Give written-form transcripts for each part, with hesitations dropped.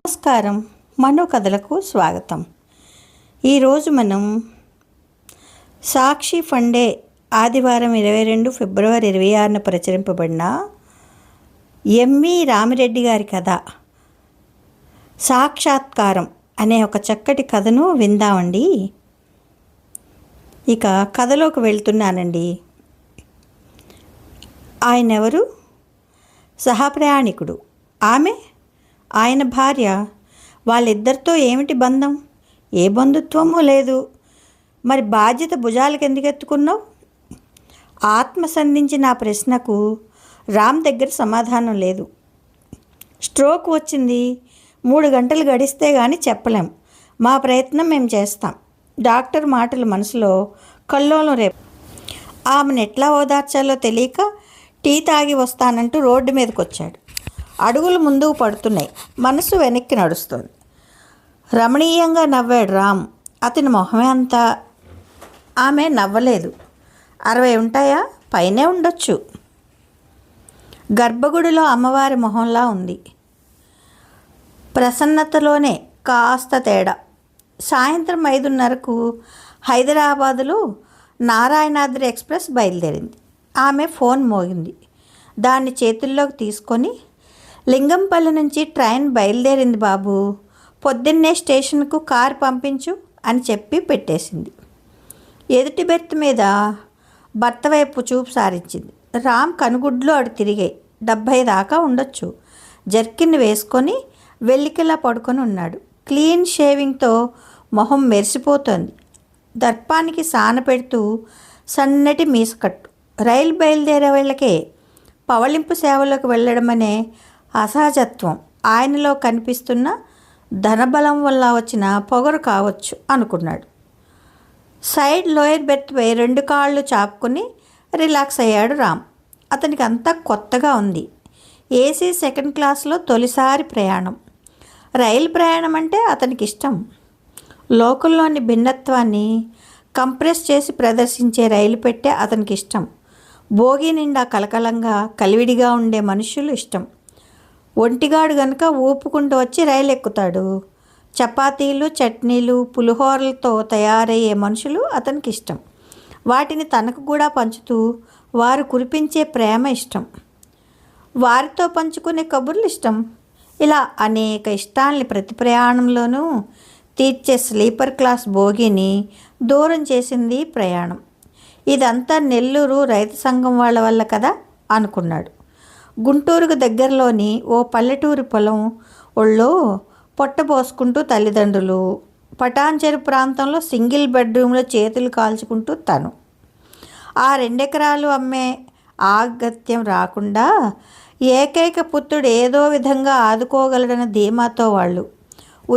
నమస్కారం, మనో కథలకు స్వాగతం. ఈరోజు మనం సాక్షి ఫండే ఆదివారం 22 ఫిబ్రవరి 26న ప్రచురింపబడిన ఎంవి రామిరెడ్డి గారి కథ సాక్షాత్కారం అనే ఒక చక్కటి కథను విందామండి. ఇక కథలోకి వెళ్తున్నానండి. ఆయన ఎవరు? సహప్రయాణికుడు. ఆమె ఆయన భార్య. వాళ్ళిద్దరితో ఏమిటి బంధం? ఏ బంధుత్వమూ లేదు. మరి బాధ్యత భుజాలకు ఎందుకు ఎత్తుకున్నావు? ఆత్మ సంధించిన ఆ ప్రశ్నకు రామ్ దగ్గర సమాధానం లేదు. స్ట్రోక్ వచ్చింది. 3 గంటలు గడిస్తే కానీ చెప్పలేం. మా ప్రయత్నం మేము చేస్తాం. డాక్టర్ మాటలు మనసులో కల్లోలం రేపు. ఆమెను ఎట్లా ఓదార్చాలో తెలియక టీ తాగి వస్తానంటూ రోడ్డు మీదకి వచ్చాడు. అడుగులు ముందుకు పడుతున్నాయి, మనసు వెనక్కి నడుస్తుంది. రమణీయంగా నవ్వాడు రామ్. అతని మొహమే అంతా. ఆమె నవ్వలేదు. 60 ఉంటాయా? పైనే ఉండొచ్చు. గర్భగుడిలో అమ్మవారి మొహంలా ఉంది. ప్రసన్నతలోనే కాస్త తేడా. సాయంత్రం 5:30కు హైదరాబాదులో నారాయణాద్రి ఎక్స్ప్రెస్ బయలుదేరింది. ఆమె ఫోన్ మోగింది. దాన్ని చేతుల్లోకి తీసుకొని, లింగంపల్లి నుంచి ట్రైన్ బయలుదేరింది బాబు, పొద్దున్నే స్టేషన్కు కారు పంపించు అని చెప్పి పెట్టేసింది. ఎదుటి బెర్త్ మీద భర్త వైపు చూపు సారించింది. రామ్ కనుగుడ్లు అడు తిరిగాయి. 70 దాకా ఉండొచ్చు. జర్కిన్ వేసుకొని వెల్లికిలా పడుకొని ఉన్నాడు. క్లీన్ షేవింగ్తో మొహం మెరిసిపోతోంది. దర్పానికి సాన పెడుతూ సన్నటి మీసకట్టు. రైలు బయలుదేరే వాళ్ళకే పవళింపు సేవలోకి వెళ్ళడం అనే అసహజత్వం ఆయనలో కనిపిస్తున్న ధనబలం వల్ల వచ్చిన పొగరు కావచ్చు అనుకున్నాడు. సైడ్ లోయర్ బెర్త్పై 2 కాళ్ళు చాపుకొని రిలాక్స్ అయ్యాడు రామ్. అతనికి అంతా కొత్తగా ఉంది. ఏసీ సెకండ్ క్లాస్లో తొలిసారి ప్రయాణం. రైలు ప్రయాణం అంటే అతనికి ఇష్టం. లోకల్లోని భిన్నత్వాన్ని కంప్రెస్ చేసి ప్రదర్శించే రైలు పెట్టే అతనికి ఇష్టం. భోగి నిండా కలకలంగా కలివిడిగా ఉండే మనుషులు ఇష్టం. ఒంటిగాడు గనుక ఊపుకుంటూ వచ్చి రైలు ఎక్కుతాడు. చపాతీలు, చట్నీలు, పులిహోరలతో తయారయ్యే మనుషులు అతనికి ఇష్టం. వాటిని తనకు కూడా పంచుతూ వారు కురిపించే ప్రేమ ఇష్టం. వారితో పంచుకునే కబుర్లు ఇష్టం. ఇలా అనేక ఇష్టాల్ని ప్రతి ప్రయాణంలోనూ తీర్చే స్లీపర్ క్లాస్ భోగిని దూరం చేసింది ప్రయాణం. ఇదంతా నెల్లూరు రైతు సంఘం వాళ్ళ వల్ల కదా అనుకున్నాడు. గుంటూరుకు దగ్గరలోని ఓ పల్లెటూరి పొలం ఒళ్ళో పొట్టబోసుకుంటూ తల్లిదండ్రులు, పటాన్చెరు ప్రాంతంలో సింగిల్ బెడ్రూమ్లో చేతులు కాల్చుకుంటూ తను. ఆ 2 ఎకరాలు అమ్మే ఆగత్యం రాకుండా ఏకైక పుత్రుడు ఏదో విధంగా ఆదుకోగలడన్న ధీమాతో వాళ్ళు.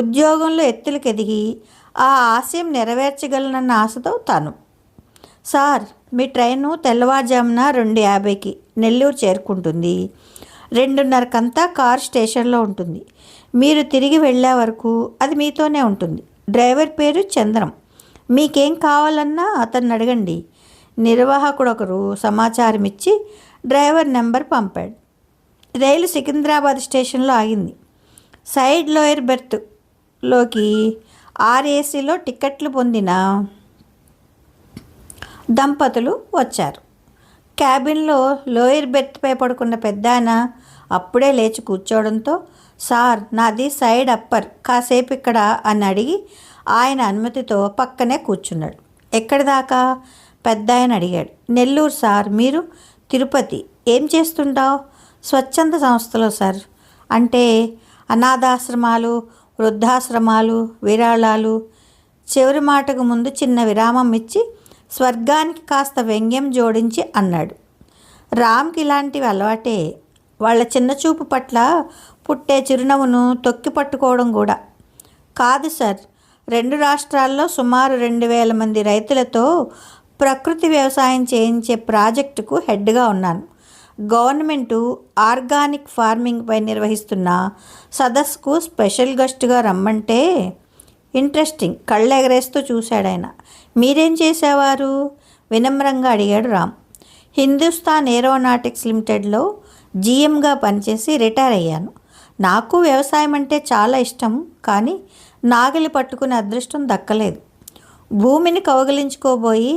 ఉద్యోగంలో ఎత్తులకు ఎదిగి ఆ ఆశయం నెరవేర్చగలనన్న ఆశతో తను. సార్, మీ ట్రైను తెల్లవారుజామున 2:50కి నెల్లూరు చేరుకుంటుంది. 2:30కంతా కారు స్టేషన్లో ఉంటుంది. మీరు తిరిగి వెళ్ళే వరకు అది మీతోనే ఉంటుంది. డ్రైవర్ పేరు చంద్రం. మీకేం కావాలన్నా అతన్ని అడగండి. నిర్వాహకుడు ఒకరు సమాచారం ఇచ్చి డ్రైవర్ నెంబర్ పంపాడు. రైలు సికింద్రాబాద్ స్టేషన్లో ఆగింది. సైడ్ లోయర్ బెర్త్లోకి ఆర్ఏసీలో టికెట్లు పొందిన దంపతులు వచ్చారు. క్యాబిన్లో లోయర్ బెర్త్పై పడుకున్న పెద్దాయన అప్పుడే లేచి కూర్చోవడంతో, సార్, నాది సైడ్ అప్పర్, కాసేపు ఇక్కడ అని అడిగి ఆయన అనుమతితో పక్కనే కూర్చున్నాడు. ఎక్కడి దాకా? పెద్దాయన అడిగాడు. నెల్లూరు సార్. మీరు? తిరుపతి. ఏం చేస్తుంటావు? స్వచ్ఛంద సంస్థలో సార్. అంటే అనాథాశ్రమాలు, వృద్ధాశ్రమాలు, విరాళాలు. చివరి మాటకు ముందు చిన్న విరామం ఇచ్చి స్వర్గానికి కాస్త వ్యంగ్యం జోడించి అన్నాడు. రామ్కి ఇలాంటివి అలవాటే. వాళ్ళ చిన్నచూపు పట్ల పుట్టే చిరునవ్వును తొక్కి పట్టుకోవడం కూడా. కాదు సార్, 2 రాష్ట్రాల్లో సుమారు 2,000 మంది రైతులతో ప్రకృతి వ్యవసాయం చేయించే ప్రాజెక్టుకు హెడ్గా ఉన్నాను. గవర్నమెంటు ఆర్గానిక్ ఫార్మింగ్పై నిర్వహిస్తున్న సదస్సుకు స్పెషల్ గెస్ట్గా రమ్మంటే. ఇంట్రెస్టింగ్. కళ్ళెగరేస్తూ చూశాడాయన. మీరేం చేసేవారు? వినమ్రంగా అడిగాడు రామ్. హిందుస్థాన్ ఏరోనాటిక్స్ లిమిటెడ్లో జీఎంగా పనిచేసి రిటైర్ అయ్యాను. నాకు వ్యవసాయం అంటే చాలా ఇష్టం, కానీ నాగలి పట్టుకునే అదృష్టం దక్కలేదు. భూమిని కౌగిలించుకోబోయి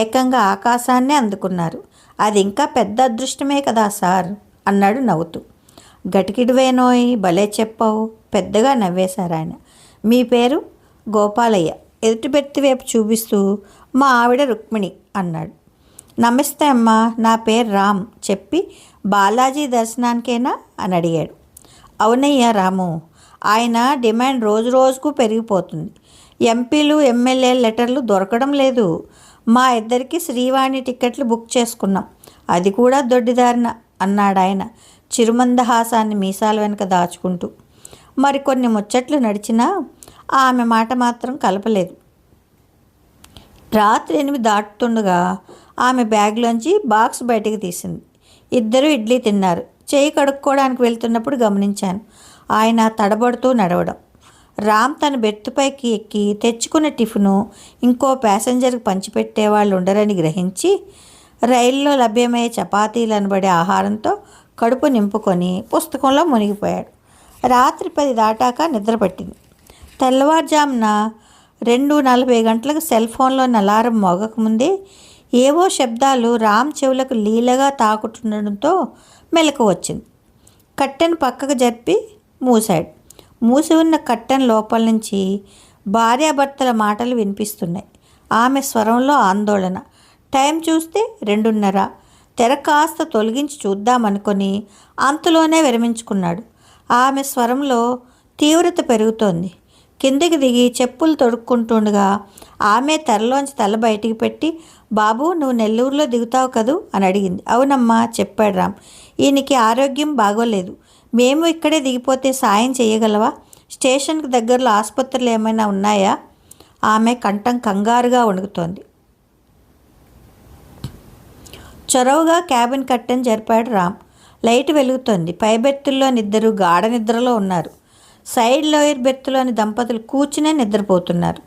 ఏకంగా ఆకాశాన్నే అందుకున్నారు. అది ఇంకా పెద్ద అదృష్టమే కదా సార్ అన్నాడు నవ్వుతూ. గటికిడివేనోయ్, భలే చెప్పావు, పెద్దగా నవ్వేశారు ఆయన. మీ పేరు? గోపాలయ్య ఎదుటి వ్యక్తి వైపు చూపిస్తూ. మా ఆవిడ రుక్మిణి అన్నాడు. నమస్తే అమ్మా, నా పేరు రామ్ చెప్పి బాలాజీ దర్శనానికేనా అని అడిగాడు. అవునయ్యా రాము, ఆయన డిమాండ్ రోజు రోజుకు పెరిగిపోతుంది. ఎంపీలు ఎమ్మెల్యే లెటర్లు దొరకడం లేదు. మా ఇద్దరికి శ్రీవాణి టికెట్లు బుక్ చేసుకున్నాం, అది కూడా దొడ్డిదారిన అన్నాడు ఆయన చిరుమందహాసాన్ని మీసాల వెనుక దాచుకుంటూ. మరికొన్ని ముచ్చట్లు నడిచినా ఆమె మాట మాత్రం కలపలేదు. రాత్రి 8 దాటుతుండగా ఆమె బ్యాగ్లోంచి బాక్స్ బయటికి తీసింది. ఇద్దరూ ఇడ్లీ తిన్నారు. చేయి కడుక్కోవడానికి వెళ్తున్నప్పుడు గమనించాను ఆయన తడబడుతూ నడవడం. రామ్ తన బెర్తుపైకి ఎక్కి తెచ్చుకున్న టిఫిను ఇంకో ప్యాసింజర్కి పంచిపెట్టేవాళ్ళు ఉండరని గ్రహించి రైల్లో లభ్యమయ్యే చపాతీలు అనబడే ఆహారంతో కడుపు నింపుకొని పుస్తకంలో మునిగిపోయాడు. రాత్రి 10 దాటాక నిద్రపట్టింది. తెల్లవారుజామున 2:40 గంటలకు సెల్ ఫోన్లో అలారం మోగకముందే ఏవో శబ్దాలు రామ్ చెవులకు లీలగా తాకుతుండడంతో మెలకు వచ్చింది. కట్టెను పక్కకు జరిపి మూశాడు. మూసి ఉన్న కట్టెన్ లోపల నుంచి భార్యాభర్తల మాటలు వినిపిస్తున్నాయి. ఆమె స్వరంలో ఆందోళన. టైం చూస్తే 2:30. తెర కాస్త తొలగించి చూద్దామనుకొని అంతలోనే విరమించుకున్నాడు. ఆమె స్వరంలో తీవ్రత పెరుగుతోంది. కిందికి దిగి చెప్పులు తొడుక్కుంటుండగా ఆమె తెరలోంచి తల బయటికి పెట్టి, బాబు నువ్వు నెల్లూరులో దిగుతావు కదూ అని అడిగింది. అవునమ్మా చెప్పాడు రామ్. ఈయనకి ఆరోగ్యం బాగోలేదు, మేము ఇక్కడే దిగిపోతే సాయం చేయగలవా? స్టేషన్కి దగ్గరలో ఆసుపత్రులు ఏమైనా ఉన్నాయా? ఆమె కంఠం కంగారుగా వణుకుతోంది. చొరవగా క్యాబిన్ కట్టెను జరిపాడు రామ్. లైట్ వెలుగుతోంది. పై బెర్తుల్లోని ఇద్దరు గాఢ నిద్రలో ఉన్నారు. సైడ్ లోయర్ బెర్తులోని దంపతులు కూర్చునే నిద్రపోతున్నారు.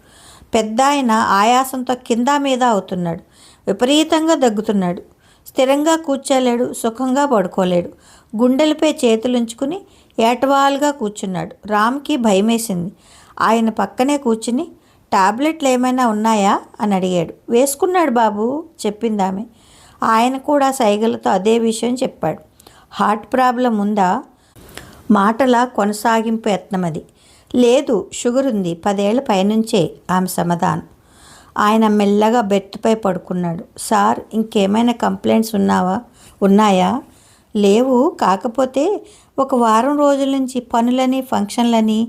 పెద్ద ఆయన ఆయాసంతో కింద మీద అవుతున్నాడు. విపరీతంగా దగ్గుతున్నాడు. స్థిరంగా కూర్చోలేడు, సుఖంగా పడుకోలేడు. గుండెలపై చేతులుంచుకుని ఏటవాలుగా కూర్చున్నాడు. రామ్కి భయమేసింది. ఆయన పక్కనే కూర్చుని టాబ్లెట్లు ఏమైనా ఉన్నాయా అని అడిగాడు. వేసుకున్నాడు బాబు చెప్పింది ఆమె. ఆయన కూడా సైగలతో అదే విషయం చెప్పాడు. హార్ట్ ప్రాబ్లం ఉందా? మాటల కొనసాగింపు యత్నమది. లేదు, షుగర్ ఉంది, 10 ఏళ్ల పైనుంచే ఆమె సమాధానం. ఆయన మెల్లగా బెర్తుపై పడుకున్నాడు. సార్ ఇంకేమైనా కంప్లైంట్స్ ఉన్నాయా? లేవు, కాకపోతే ఒక వారం రోజుల నుంచి పనులని ఫంక్షన్లని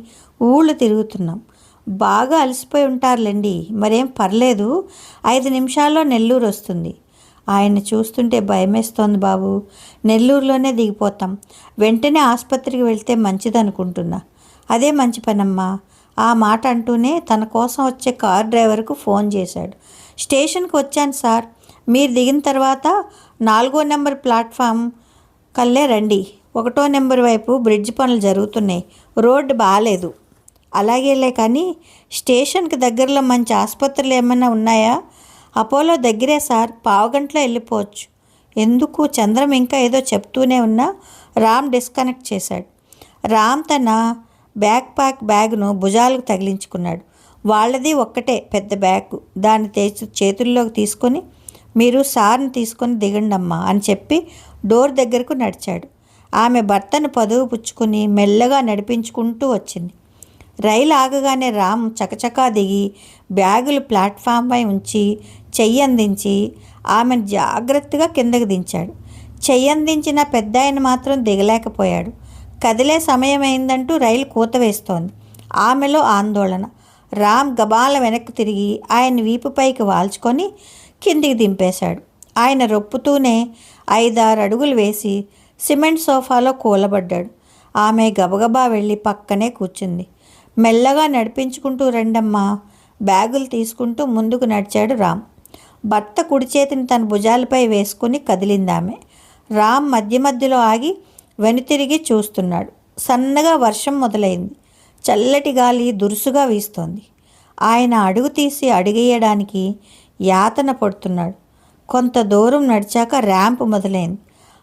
ఊళ్ళు తిరుగుతున్నాం. బాగా అలసిపోయి ఉంటారులేండి, మరేం పర్లేదు, 5 నిమిషాల్లో నెల్లూరు వస్తుంది. ఆయన చూస్తుంటే భయమేస్తోంది బాబు. నెల్లూరులోనే దిగిపోతాం, వెంటనే ఆసుపత్రికి వెళ్తే మంచిదనుకుంటున్నా. అదే మంచి పనమ్మా. ఆ మాట అంటూనే తన కోసం వచ్చే కార్ డ్రైవర్కు ఫోన్ చేశాడు. స్టేషన్కి వచ్చాను సార్, మీరు దిగిన తర్వాత 4వ నెంబర్ ప్లాట్ఫామ్ కల్లే రండి. 1వ నెంబర్ వైపు బ్రిడ్జ్ పనులు జరుగుతున్నాయి, రోడ్డు బాగాలేదు. అలాగేలే, కానీ స్టేషన్కి దగ్గరలో మంచి ఆసుపత్రులు ఏమైనా ఉన్నాయా? అపోలో దగ్గరే సార్, 15 గంటలో వెళ్ళిపోవచ్చు. ఎందుకు? చంద్రం ఇంకా ఏదో చెప్తూనే ఉన్నా రామ్ డిస్కనెక్ట్ చేశాడు. రామ్ తన బ్యాగ్ను భుజాలకు తగిలించుకున్నాడు. వాళ్ళది ఒక్కటే పెద్ద బ్యాగ్. దాన్ని చేతుల్లోకి తీసుకొని, మీరు సార్ని తీసుకొని దిగండమ్మా అని చెప్పి డోర్ దగ్గరకు నడిచాడు. ఆమె భర్తను పదువు పుచ్చుకుని మెల్లగా నడిపించుకుంటూ వచ్చింది. రైలు ఆగగానే రామ్ చకచకా దిగి బ్యాగులు ప్లాట్ఫామ్పై ఉంచి చెయ్యందించి ఆమెను జాగ్రత్తగా కిందకి దించాడు. చెయ్యందించిన పెద్ద ఆయన మాత్రం దిగలేకపోయాడు. కదిలే సమయం అయిందంటూ రైలు కూత వేస్తోంది. ఆమెలో ఆందోళన. రామ్ గబాల వెనక్కి తిరిగి ఆయన వీపుపైకి వాల్చుకొని కిందికి దింపేశాడు. ఆయన రొప్పుతూనే 5-6 అడుగులు వేసి సిమెంట్ సోఫాలో కూలబడ్డాడు. ఆమె గబగబా వెళ్ళి పక్కనే కూర్చుంది. మెల్లగా నడిపించుకుంటూ రండమ్మా. బ్యాగులు తీసుకుంటూ ముందుకు నడిచాడు రామ్. భర్త కుడి చేతిని తన భుజాలపై వేసుకుని కదిలిందామె. రామ్ మధ్య మధ్యలో ఆగి వెనుతిరిగి చూస్తున్నాడు. సన్నగా వర్షం మొదలైంది. చల్లటి గాలి దురుసుగా వీస్తోంది. ఆయన అడుగు తీసి అడుగేయడానికి యాతన పడుతున్నాడు. కొంత దూరం నడిచాక ర్యాంప్ మొదలైంది.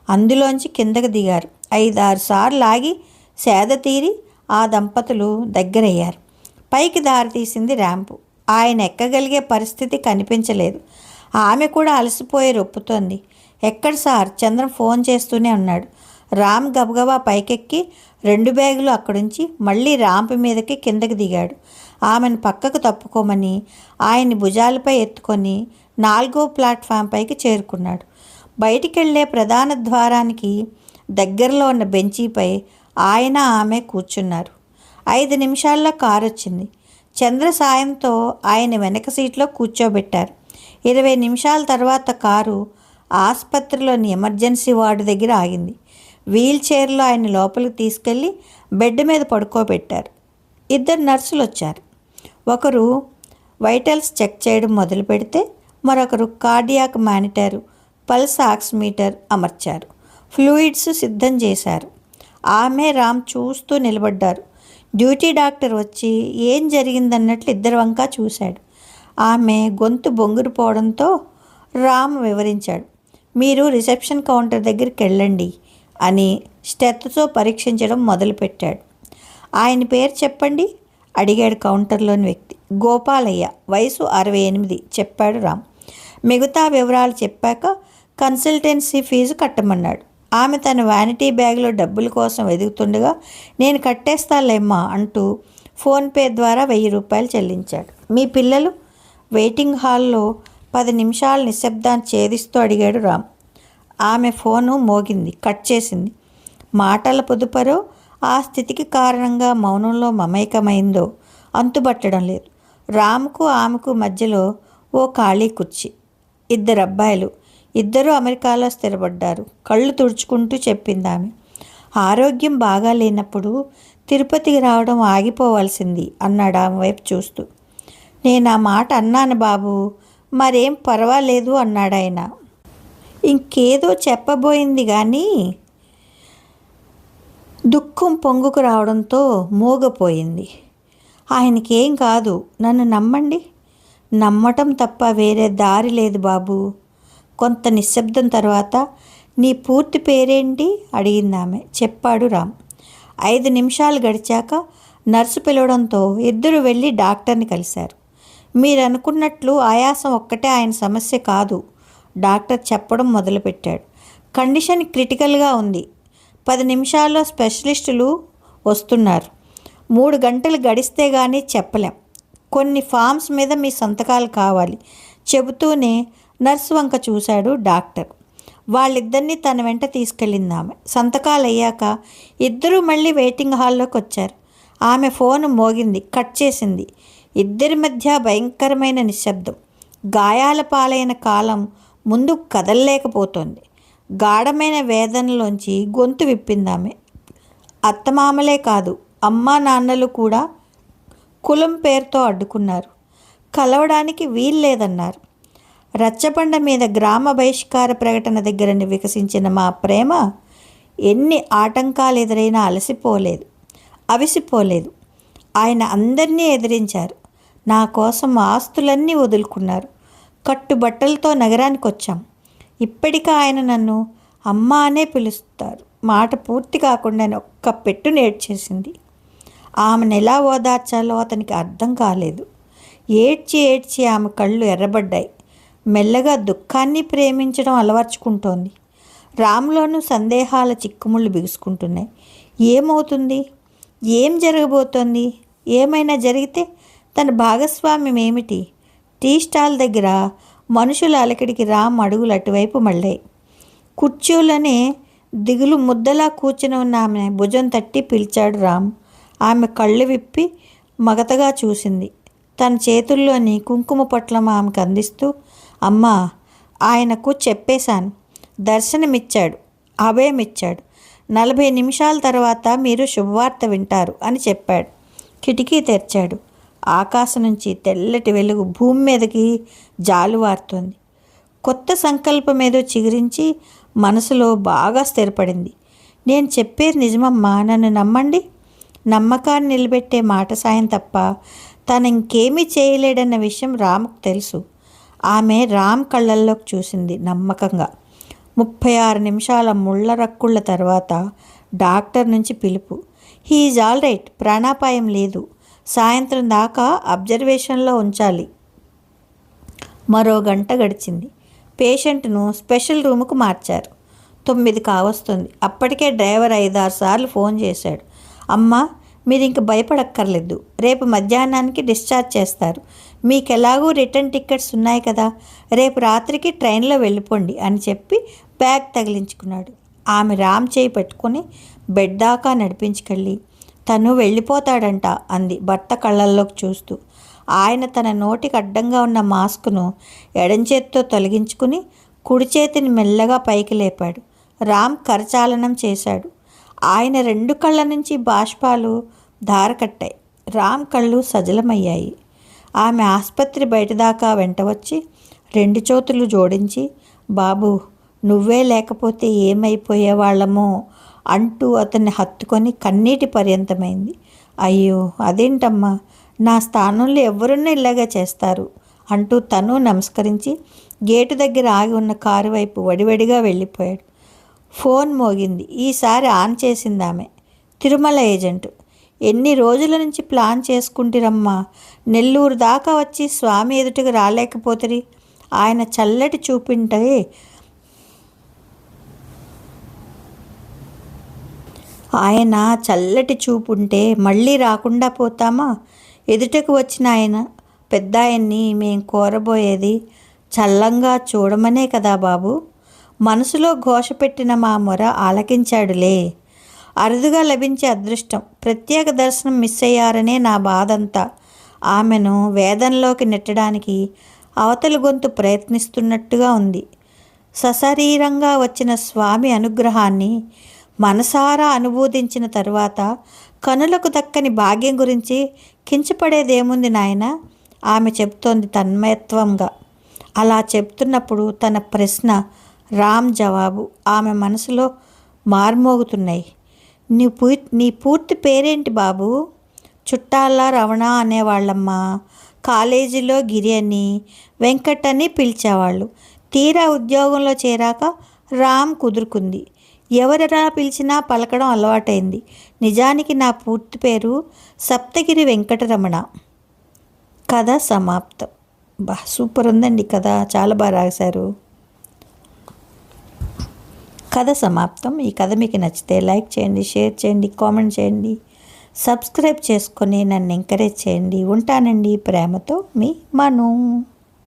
అందులోంచి కిందకి దిగారు. 5-6 సార్లు ఆగి సేద తీరి ఆ దంపతులు దగ్గరయ్యారు. పైకి దారితీసింది ర్యాంపు. ఆయన ఎక్కగలిగే పరిస్థితి కనిపించలేదు. ఆమె కూడా అలసిపోయి రొప్పుతోంది. ఎక్కడ సార్? చంద్రం ఫోన్ చేస్తూనే ఉన్నాడు. రామ్ గబగబా పైకెక్కి 2 బ్యాగులు అక్కడుంచి మళ్ళీ ర్యాంపు మీదకి కిందకి దిగాడు. ఆమెను పక్కకు తప్పుకోమని ఆయన్ని భుజాలపై ఎత్తుకొని 4వ ప్లాట్ఫామ్ పైకి చేరుకున్నాడు. బయటికెళ్లే ప్రధాన ద్వారానికి దగ్గరలో ఉన్న బెంచీపై ఆయన ఆమె కూర్చున్నారు. 5 నిమిషాల్లో కారు వచ్చింది. చంద్ర సాయంతో ఆయన వెనక సీట్లో కూర్చోబెట్టారు. 20 నిమిషాల తర్వాత కారు ఆసుపత్రిలోని ఎమర్జెన్సీ వార్డు దగ్గర ఆగింది. వీల్ చైర్లో ఆయన లోపలికి తీసుకెళ్ళి బెడ్ మీద పడుకోబెట్టారు. 2 నర్సులు వచ్చారు. ఒకరు వైటల్స్ చెక్ చేయడం మొదలు పెడితే మరొకరు కార్డియాక్ మానిటర్, పల్స్ ఆక్సిమీటర్ అమర్చారు. ఫ్లూయిడ్స్ సిద్ధం చేశారు. ఆమె రామ్ చూస్తూ నిలబడ్డారు. డ్యూటీ డాక్టర్ వచ్చి ఏం జరిగిందన్నట్లు ఇద్దరు వంకా చూశాడు. ఆమె గొంతు బొంగురుపోవడంతో రామ్ వివరించాడు. మీరు రిసెప్షన్ కౌంటర్ దగ్గరికి వెళ్ళండి అని స్టెత్తో పరీక్షించడం మొదలుపెట్టాడు. ఆయన పేరు చెప్పండి అడిగాడు కౌంటర్లోని వ్యక్తి. గోపాలయ్య, వయసు 68 చెప్పాడు రామ్. మిగతా వివరాలు చెప్పాక కన్సల్టెన్సీ ఫీజు కట్టమన్నాడు. ఆమె తన వ్యానిటీ బ్యాగ్లో డబ్బుల కోసం వెతుకుతుండగా నేను కట్టేస్తాలేమ్మా అంటూ ఫోన్పే ద్వారా 1000 రూపాయలు చెల్లించాడు. మీ పిల్లలు? వెయిటింగ్ హాల్లో 10 నిమిషాలు నిశ్శబ్దాన్ని ఛేదిస్తూ అడిగాడు రామ్. ఆమె ఫోను మోగింది, కట్ చేసింది. మాటల పొదుపరో ఆ స్థితికి కారణంగా మౌనంలో మమైకమైందో అంతుబట్టడం లేదు. రామ్కు ఆమెకు మధ్యలో ఓ ఖాళీ కుర్చీ. 2 అబ్బాయిలు, ఇద్దరూ అమెరికాలో స్థిరపడ్డారు. కళ్ళు తుడుచుకుంటూ చెప్పింది ఆమె. ఆరోగ్యం బాగా లేనప్పుడు తిరుపతికి రావడం ఆగిపోవాల్సింది అన్నాడు ఆమె వైపు చూస్తూ. నేను ఆ మాట అన్నాను బాబు, మరేం పర్వాలేదు అన్నాడు ఆయన. ఇంకేదో చెప్పబోయింది కానీ దుఃఖం పొంగుకు రావడంతో మూగపోయింది. ఆయనకేం కాదు, నన్ను నమ్మండి. నమ్మటం తప్ప వేరే దారి లేదు బాబు. కొంత నిశ్శబ్దం తర్వాత నీ పూర్తి పేరేంటి అడిగింది ఆమె. చెప్పాడు రామ్. 5 నిమిషాలు గడిచాక నర్సు పిలవడంతో ఇద్దరు వెళ్ళి డాక్టర్ని కలిశారు. మీరు అనుకున్నట్లు ఆయాసం ఒక్కటే ఆయన సమస్య కాదు, డాక్టర్ చెప్పడం మొదలుపెట్టాడు. కండిషన్ క్రిటికల్గా ఉంది. 10 నిమిషాల్లో స్పెషలిస్టులు వస్తున్నారు. 3 గంటలు గడిస్తే కానీ చెప్పలేం. కొన్ని ఫామ్స్ మీద మీ సంతకాలు కావాలి చెబుతూనే నర్సు వంక చూశాడు డాక్టర్. వాళ్ళిద్దరినీ తన వెంట తీసుకెళ్ళింది ఆమె. సంతకాలు అయ్యాక ఇద్దరూ మళ్ళీ వెయిటింగ్ హాల్లోకి వచ్చారు. ఆమె ఫోన్ మోగింది, కట్ చేసింది. ఇద్దరి మధ్య భయంకరమైన నిశ్శబ్దం. గాయాల పాలైన కాలం ముందు కదలలేకపోతోంది. గాఢమైన వేదనలోంచి గొంతు విప్పిందామె. అత్తమామలే కాదు, అమ్మా నాన్నలు కూడా కులం పేరుతో అడ్డుకున్నారు. కలవడానికి వీల్లేదన్నారు. రచ్చబండ మీద గ్రామ బహిష్కార ప్రకటన దగ్గర వికసించిన మా ప్రేమ ఎన్ని ఆటంకాలు ఎదురైనా అవిసిపోలేదు. ఆయన అందరినీ ఎదిరించారు. నా కోసం ఆస్తులన్నీ వదులుకున్నారు. కట్టుబట్టలతో నగరానికి వచ్చాం. ఇప్పటికీ ఆయన నన్ను అమ్మ అనే పిలుస్తారు. మాట పూర్తి కాకుండా ఒక్క పెట్టు నేడ్చేసింది. ఆమెను ఎలా ఓదార్చాలో అతనికి అర్థం కాలేదు. ఏడ్చి ఆమె కళ్ళు ఎర్రబడ్డాయి. మెల్లగా దుఃఖాన్ని ప్రేమించడం అలవర్చుకుంటోంది. రామ్లోనూ సందేహాల చిక్కుముళ్ళు బిగుసుకుంటున్నాయి. ఏమవుతుంది? ఏం జరగబోతోంది? ఏమైనా జరిగితే తన భాగస్వామ్యం ఏమిటి? టీ స్టాల్ దగ్గర మనుషుల అలకిడికి రామ్ అడుగులు అటువైపు మళ్ళాయి. కుర్చీలోనే దిగులు ముద్దలా కూర్చుని ఉన్న ఆమె భుజం తట్టి పిలిచాడు రామ్. ఆమె కళ్ళు విప్పి మగతగా చూసింది. తన చేతుల్లోని కుంకుమ పొట్లం ఆమెకు అందిస్తూ, అమ్మా, ఆయనకు చెప్పేశాను. దర్శనమిచ్చాడు, అభయమిచ్చాడు. 40 నిమిషాల తర్వాత మీరు శుభవార్త వింటారు అని చెప్పాడు. కిటికీ తెరిచాడు. ఆకాశం నుంచి తెల్లటి వెలుగు భూమి మీదకి జాలువారుతోంది. కొత్త సంకల్పం ఏదో చిగురించి మనసులో బాగా స్థిరపడింది. నేను చెప్పేది నిజమమ్మా, నన్ను నమ్మండి. నమ్మకాన్ని నిలబెట్టే మాట సాయం తప్ప తను ఇంకేమీ చేయలేడన్న విషయం రాముకు తెలుసు. ఆమె రామ్ కళ్ళల్లోకి చూసింది నమ్మకంగా. 36 నిమిషాల ముళ్ళ రక్కుళ్ళ తర్వాత డాక్టర్ నుంచి పిలుపు. హీఈజ్ ఆల్ రైట్, ప్రాణాపాయం లేదు, సాయంత్రం దాకా అబ్జర్వేషన్లో ఉంచాలి. మరో గంట గడిచింది. పేషెంట్ను స్పెషల్ రూముకు మార్చారు. 9 కావస్తుంది. అప్పటికే డ్రైవర్ 5-6 సార్లు ఫోన్ చేశాడు. అమ్మా, మీరు ఇంక భయపడక్కర్లేదు, రేపు మధ్యాహ్నానికి డిశ్చార్జ్ చేస్తారు, మీకెలాగూ రిటర్న్ టికెట్స్ ఉన్నాయి కదా, రేపు రాత్రికి ట్రైన్లో వెళ్ళిపోండి అని చెప్పి బ్యాగ్ తగిలించుకున్నాడు. ఆమె రామ్ చేయి పెట్టుకొని బెడ్ దాకా నడిపించుకెళ్ళి తను వెళ్ళిపోతాడంట అంది భర్త కళ్ళల్లోకి చూస్తూ. ఆయన తన నోటికి అడ్డంగా ఉన్న మాస్కును ఎడంచేత్తో తొలగించుకుని కుడి చేతిని మెల్లగా పైకి లేపాడు. రామ్ కరచాలనం చేశాడు. ఆయన 2 కళ్ళ నుంచి బాష్పాలు ధారకట్టాయి. రామ్ కళ్ళు సజలమయ్యాయి. ఆమె ఆసుపత్రి బయటదాకా వెంట వచ్చి 2 చేతులు జోడించి, బాబు, నువ్వే లేకపోతే ఏమైపోయేవాళ్ళమో అంటూ అతన్ని హత్తుకొని కన్నీటి పర్యంతమైంది. అయ్యో, అదేంటమ్మా, నా స్థానంలో ఎవరున్నా ఇలాగే చేస్తారు అంటూ తను నమస్కరించి గేటు దగ్గర ఆగి ఉన్న కారు వైపు వడివడిగా వెళ్ళిపోయాడు. ఫోన్ మోగింది. ఈసారి ఆన్ చేసింది ఆమె. తిరుమల ఏజెంట్. ఎన్ని రోజుల నుంచి ప్లాన్ చేసుకుంటిరమ్మా, నెల్లూరు దాకా వచ్చి స్వామి ఎదుటికి రాలేకపోతుంది. ఆయన చల్లటి చూపింటే ఆయన చల్లటి చూపుంటే మళ్ళీ రాకుండా పోతామా? ఎదుటకు వచ్చిన ఆయన పెద్ద ఆయన్ని మేం కోరబోయేది చల్లంగా చూడమనే కదా బాబు. మనసులో ఘోష పెట్టిన మా మొర ఆలకించాడులే. అరుదుగా లభించే అదృష్టం, ప్రత్యేక దర్శనం మిస్ అయ్యారనే నా బాధంతా. ఆమెను వేదంలోకి నెట్టడానికి అవతలి గొంతు ప్రయత్నిస్తున్నట్టుగా ఉంది. సశరీరంగా వచ్చిన స్వామి అనుగ్రహాన్ని మనసారా అనుభూతించిన తరువాత కనులకు దక్కని భాగ్యం గురించి కించపడేదేముంది నాయన, ఆమె చెప్తోంది తన్మయత్వంగా. అలా చెప్తున్నప్పుడు తన ప్రశ్న, రామ్ జవాబు ఆమె మనసులో మార్మోగుతున్నాయి. నీ పూర్తి పేరేంటి బాబు? చుట్టాల రమణ అనేవాళ్ళమ్మా. కాలేజీలో గిరి అని, వెంకట్ అని పిలిచేవాళ్ళు. తీరా ఉద్యోగంలో చేరాక రామ్ కుదురుకుంది. ఎవరెలా పిలిచినా పలకడం అలవాటైంది. నిజానికి నా పూర్తి పేరు సప్తగిరి వెంకటరమణ. కథ సమాప్తం. సూపర్ ఉందండి కథ, చాలా బాగా రాశారు. కథ సమాప్తం. ఈ కథ మీకు నచ్చితే లైక్ చేయండి, షేర్ చేయండి, కామెంట్ చేయండి, సబ్స్క్రైబ్ చేసుకొని నన్ను ఎంకరేజ్ చేయండి. ఉంటానండి. ప్రేమతో మీ మను.